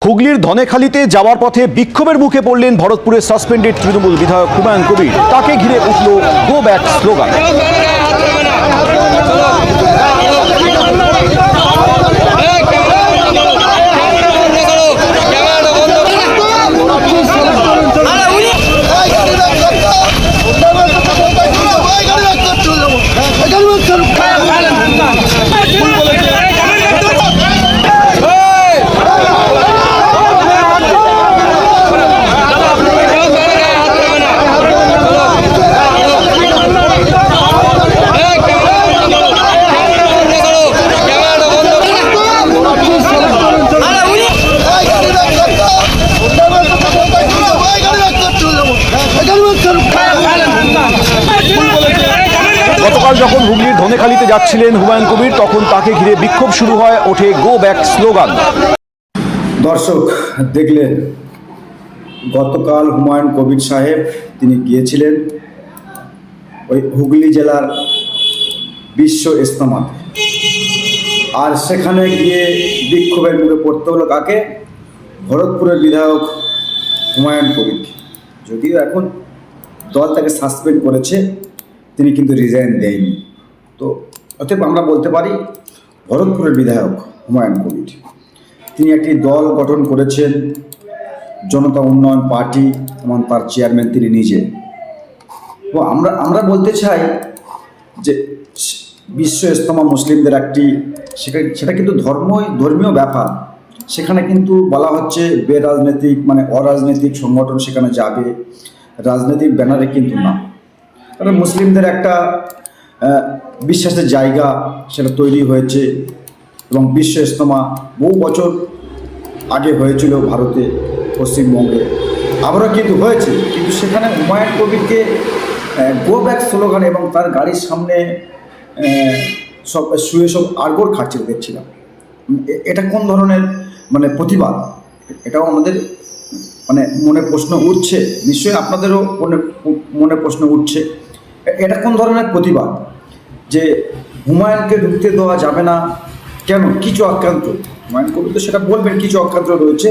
হুগলির ধনেখালিতে যাওয়ার পথে বিক্ষোভের মুখে পড়লেন ভরতপুরের সাসপেন্ডেড তৃণমূল বিধায়ক হুমায়ুন কবির। তাকে ঘিরে উঠল গো ব্যাক স্লোগান। গতকাল যখন হুগলির ধনেখালিতে যাচ্ছিলেন হুমায়ুন কবির, তখন তাকে ঘিরে বিক্ষোভ শুরু হয়, ওঠে গো ব্যাক স্লোগান। দর্শক দেখলেন গতকাল হুমায়ুন কবির সাহেব তিনি গিয়েছিলেন ওই হুগলি জেলার বিশ্ব ইজতেমাতে, আর সেখানে গিয়ে বিক্ষোভের মুখে পড়তে হলো কাকে? ভরতপুরের বিধায়ক হুমায়ুন কবিরকে। যদিও এখন দল তাকে সাসপেন্ড করেছে, তিনি কিন্তু রিজাইন দেয়নি। তো অতএব আমরা বলতে পারি ভরতপুরের বিধায়ক হুমায়ুন কবির তিনি একটি দল গঠন করেছেন, জনতা উন্নয়ন পার্টি, এবং তার চেয়ারম্যান তিনি নিজে। তো আমরা বলতে চাই যে বিশ্ব ইজতেমা মুসলিমদের একটি সেটা কিন্তু ধর্মীয় ব্যাপার। সেখানে কিন্তু বলা হচ্ছে বেরাজনৈতিক মানে অরাজনৈতিক সংগঠন সেখানে যাবে, রাজনৈতিক ব্যানারে কিন্তু না। কারণ মুসলিমদের একটা বিশ্বাসের জায়গা সেটা তৈরি হয়েছে, এবং বিশ্ব ইজতেমা বহু বছর আগে হয়েছিল ভারতে, পশ্চিমবঙ্গে আবারও কিন্তু হয়েছে। কিন্তু সেখানে হুমায়ুন কবিরকে গো ব্যাক স্লোগান এবং তার গাড়ির সামনে সব আড়গোড় খাচ্ছে দেখছিলাম। এটা কোন ধরনের মানে প্রতিবাদ? এটাও আমাদের মানে মনে প্রশ্ন উঠছে, নিশ্চয়ই আপনাদেরও মনে প্রশ্ন উঠছে, এটা কোন ধরনের প্রতিবাদ যে হুমায়ুনকে ঢুকতে দেওয়া যাবে না? কেন, কি চক্রান্ত? হুমায়ুন কবির তো সেটা বলবেন কি চক্রান্ত রয়েছে।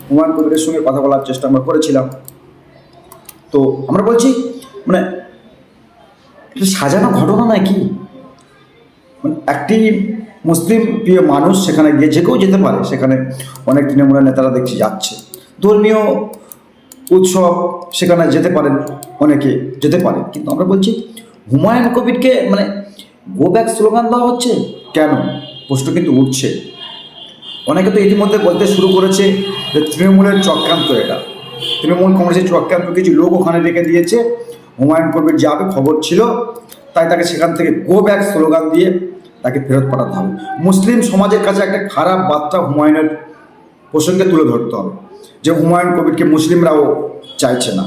হুমায়ুন কবিরের সঙ্গে কথা বলার চেষ্টা আমরা করেছিলাম। তো আমরা বলছি মানে সাজানো ঘটনা নাকি? মানে একটি মুসলিম প্রিয় মানুষ সেখানে গিয়ে যে কেউ যেতে পারে, সেখানে অনেক তৃণমূলের নেতারা দেখছি যাচ্ছে, ধর্মীয় উৎসব সেখানে যেতে পারেন, অনেকে যেতে পারে। কিন্তু আমরা বলছি হুমায়ুন কবিরকে মানে গো ব্যাক স্লোগান দেওয়া হচ্ছে কেন? প্রশ্ন কিন্তু উঠছে। অনেকে তো ইতিমধ্যে বলতে শুরু করেছে যে তৃণমূলের চক্রান্ত, এটা তৃণমূল কংগ্রেসের চক্রান্ত, কিছু লোক ওখানে রেখে দিয়েছে, হুমায়ুন কবির যাবে খবর ছিল, তাই তাকে সেখান থেকে গো ব্যাক স্লোগান দিয়ে তাকে ফেরত পাঠাতে হবে। মুসলিম সমাজের কাছে একটা খারাপ বার্তা হুমায়ুনের প্রসঙ্গে তুলে ধরতে হবে যে হুমায়ুন কবিরকে মুসলিমরাও চাইছে না।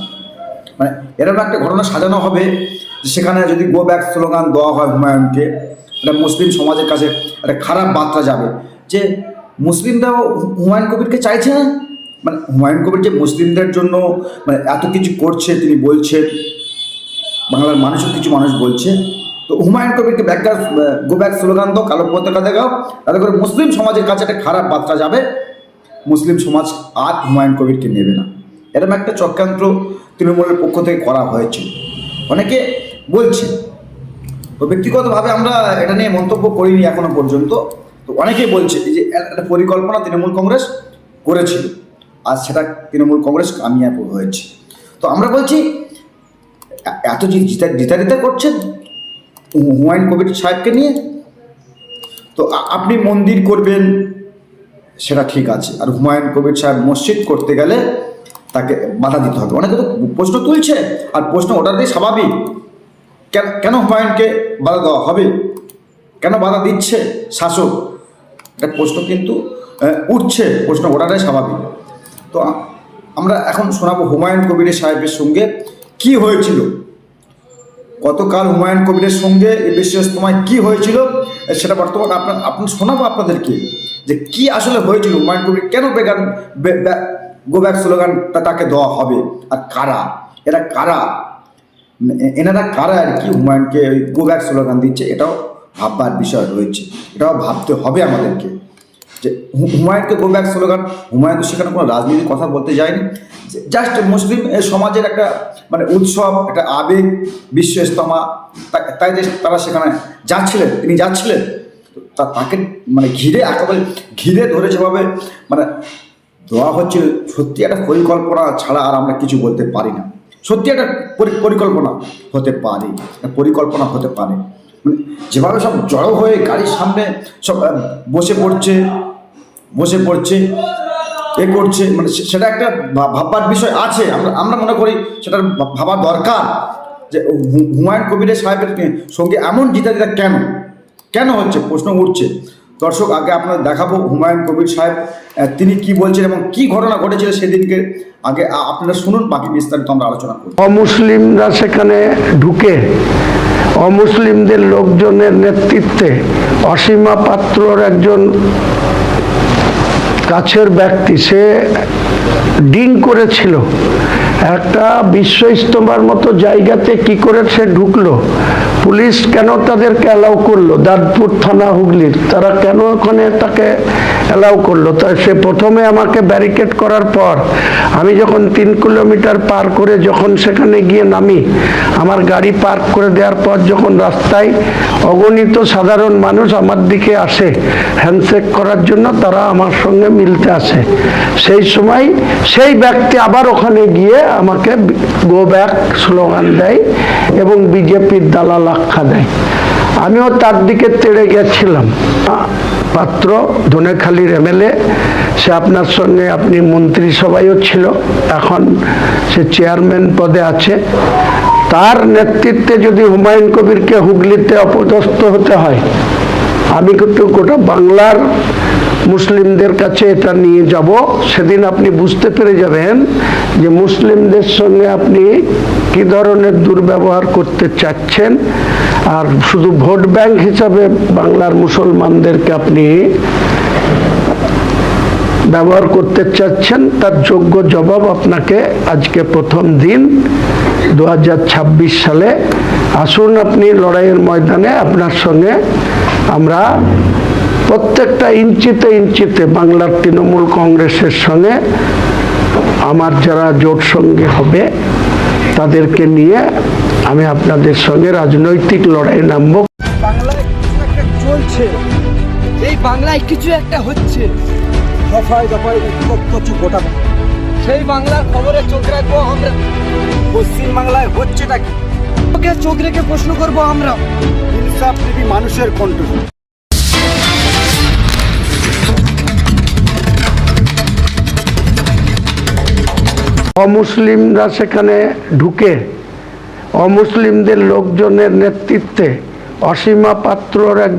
মানে এরকম একটা ঘটনা সাজানো হবে সেখানে যদি গো ব্যাক স্লোগান দেওয়া হয় হুমায়ুনকে, এটা মুসলিম সমাজের কাছে একটা খারাপ বার্তা যাবে যে মুসলিমরাও হুমায়ুন কবিরকে চাইছে না। মানে হুমায়ুন কবির যে মুসলিমদের জন্য মানে এত কিছু করছে, তিনি বলছেন, বাংলার মানুষও কিছু মানুষ বলছে, তো হুমায়ুন কবিরকে গো ব্যাক স্লোগান দাও, কালো পতাকা দেখাও, তাতে করে মুসলিম সমাজের কাছে একটা খারাপ বার্তা যাবে, মুসলিম সমাজ আর হুমায়ুন কবিরকে নেবে না। এরকম একটা চক্রান্ত তৃণমূলের পক্ষ থেকে করা হয়েছে, অনেকে বলছে। তো ব্যক্তিগতভাবে আমরা এটা নিয়ে মন্তব্য করিনি এখনো পর্যন্ত। তো অনেকেই বলছে যে একটা পরিকল্পনা তৃণমূল কংগ্রেস করেছিল, আর সেটা তৃণমূল কংগ্রেস কামিয়াব হয়েছে। তো আমরা বলছি এত জিতারিতা করছেন হুমায়ুন কবির সাহেবকে নিয়ে, তো আপনি মন্দির করবেন সেটা ঠিক আছে, আর হুমায়ুন কবির সাহেব মসজিদ করতে গেলে তাকে বাধা দিতে হবে। অনেকে তো প্রশ্ন তুলছে, আর প্রশ্ন ওটাতেই স্বাভাবিক, কেন হুমায়ুনকে বাধা দেওয়া হবে, কেন বাধা দিচ্ছে শাসক, এটা প্রশ্ন কিন্তু উঠছে, প্রশ্ন ওটাটাই স্বাভাবিক। তো আমরা এখন শোনাবো হুমায়ুন কবির সাহেবের সঙ্গে কি হয়েছিল গতকাল, হুমায়ুন কবিরের সঙ্গে এই বিশ্ব ইজতেমায় কী হয়েছিল সেটা বর্তমান আপনার শোনাবো আপনাদেরকে, যে কি আসলে হয়েছিল, হুমায়ুন কবির কেন গো ব্যাক স্লোগানটা তাকে দেওয়া হবে, আর কারা এনারা কারা আর কি হুমায়ুনকে ওই গো ব্যাক স্লোগান দিচ্ছে, এটাও ভাববার বিষয় রয়েছে, এটাও ভাবতে হবে আমাদেরকে। যে হুমায়ুনকে গো ব্যাক স্লোগান, হুমায়ুন তো সেখানে কোনো রাজনীতির কথা বলতে যায়নি, জাস্ট মুসলিম সমাজের একটা মানে উৎসব, একটা আবেগ, বিশ্ব ইজতেমা, তাই যে তারা সেখানে যাচ্ছিলেন, তিনি যাচ্ছিলেন, তাকে মানে ঘিরে একেবারে ঘিরে ধরে যেভাবে মানে দেওয়া হচ্ছিল, সত্যি একটা পরিকল্পনা ছাড়া আর আমরা কিছু বলতে পারি না। সত্যি একটা পরিকল্পনা হতে পারে, পরিকল্পনা হতে পারে। মানে যেভাবে সব জড়ো হয়ে গাড়ির সামনে সব বসে পড়ছে এ করছে, মানে সেটা একটা ভাববার বিষয় আছে। আমরা মনে করি সেটা ভাবা দরকার যে হুমায়ুন কবির সাহেবের সঙ্গে এমন জিতা কেন হচ্ছে, প্রশ্ন উঠছে। দর্শক, আগে আপনাদের দেখাবো হুমায়ুন কবির সাহেব তিনি কি বলছেন এবং কি ঘটনা ঘটেছিল সেদিনকে, আগে আপনারা শুনুন, বাকি বিস্তারিত আমরা আলোচনা করব। অমুসলিমরা সেখানে ঢুকে অমুসলিমদের লোকজনের নেতৃত্বে অসীমা পাত্রর একজন কাছের ব্যক্তি, সে ডিং করেছিল একটা বিশ্ব ইজতেমার মতো জায়গাতে, কি করে সে ঢুকলো, পুলিশ কেন তাদেরকে অ্যালাউ করলো, দাঁতপুর থানা হুগলির, তারা কেন ওখানে তাকে অ্যালাউ করলো। তাই সে প্রথমে আমাকে ব্যারিকেড করার পর আমি যখন 3 কিলোমিটার পার করে যখন সেখানে গিয়ে নামি, আমার গাড়ি পার্ক করে দেওয়ার পর যখন রাস্তায় অগণিত সাধারণ মানুষ আমার দিকে আসে হ্যান্ডশেক করার জন্য, তারা আমার সঙ্গে মিলতে আসে, সেই সময় সেই ব্যক্তি আবার ওখানে গিয়ে আমাকে গো ব্যাক স্লোগান দেয় এবং বিজেপির দালাল আখ্যা দেয়। আমিও তার দিকে তেড়ে গেছিলাম। পাত্র ধনেখালির এমএলএ, সে আপনার সঙ্গে আপনি মন্ত্রিসভায়ও ছিল, এখন সে চেয়ারম্যান পদে আছে। তার নেতৃত্বে যদি হুমায়ুন কবিরকে হুগলিতে অপদস্থ হতে হয়, আমি কিন্তু গোটা বাংলার মুসলিমদের কাছে এটা নিয়ে যাব। সেদিন আপনি বুঝতে পেরে যাবেন যে মুসলিমদের সঙ্গে আপনি কি ধরনের দুর্ব্যবহার করতে চাচ্ছেন, আর শুধু ভোট ব্যাংক হিসাবে বাংলার মুসলমানদেরকে আপনি ব্যবহার করতে চাচ্ছেন, তার যোগ্য জবাব আপনাকে আজকে প্রথম দিন 2026 সালে আসুন আপনি লড়াইয়ের ময়দানে, আপনার সঙ্গে আমরা প্রত্যেকটা ইঞ্চিতে বাংলার তৃণমূল কংগ্রেসের সঙ্গে আমার যারা জোট সঙ্গী হবে তাদেরকে নিয়ে আমি আপনাদের সঙ্গে রাজনৈতিক লড়াই নামবো। বাংলায় কিছু একটা চলছে, এই বাংলায় কিছু একটা হচ্ছে, দফায় উত্তপ্ত হচ্ছে গোটা সেই বাংলার খবরে চোখ রাখবো আমরা। পশ্চিম বাংলায় হচ্ছেটা কি, ওকে চোখ রেখে প্রশ্ন করবো আমরা। ইনসাফ প্রেমী মানুষের কণ্ঠ। অমুসলিমরা সেখানে ঢুকে অমুসলিমদের লোকজনের নেতৃত্বে অসীমা পাত্রর এক